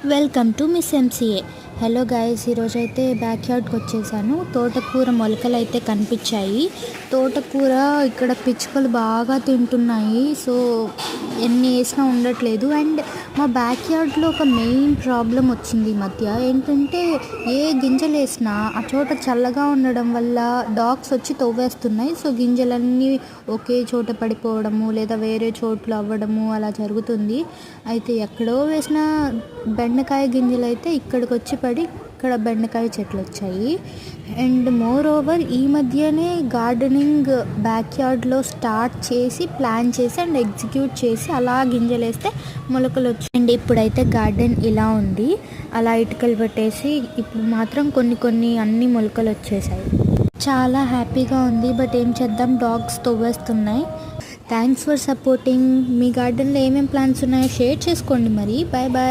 Welcome to miss MCA. Hello guys, ఈరోజైతే back యార్డ్కి వచ్చేసాను. తోటకూర మొలకలు అయితే కనిపించాయి. తోటకూర ఇక్కడ పిచ్చుకలు బాగా తింటున్నాయి. సో ఎన్ని వేసినా ఉండట్లేదు. అండ్ మా బ్యాక్ యార్డ్లో ఒక మెయిన్ ప్రాబ్లం వచ్చింది ఈ మధ్య. ఏంటంటే ఏ గింజలు వేసినా ఆ చోట చల్లగా ఉండడం వల్ల డాగ్స్ వచ్చి తవ్వేస్తున్నాయి. సో గింజలన్నీ ఒకే చోట పడిపోవడము లేదా వేరే చోట్లు అవ్వడము అలా జరుగుతుంది. అయితే ఎక్కడో వేసిన బెండకాయ గింజలు అయితే ఇక్కడికి వచ్చి పడి ఇక్కడ బెండకాయ చెట్లు వచ్చాయి. అండ్ మోర్ ఓవర్ ఈ మధ్యనే గార్డెనింగ్ బ్యాక్ యార్డ్లో స్టార్ట్ చేసి ప్లాన్ చేసి అండ్ ఎగ్జిక్యూట్ చేసి అలా గింజలు వేస్తే మొలకలు వచ్చాయి. అండ్ ఇప్పుడైతే గార్డెన్ ఇలా ఉంది. అలా ఇటుకలు పెట్టేసి ఇప్పుడు మాత్రం కొన్ని అన్ని మొలకలు వచ్చేసాయి. చాలా హ్యాపీగా ఉంది. బట్ ఏం చేద్దాం, డాగ్స్ తవ్వేస్తున్నాయి. Thanks for supporting. మీ గార్డెన్లో ఏమేమి ప్లాంట్స్ ఉన్నాయో షేర్ చేసుకోండి. మరి బాయ్ బాయ్.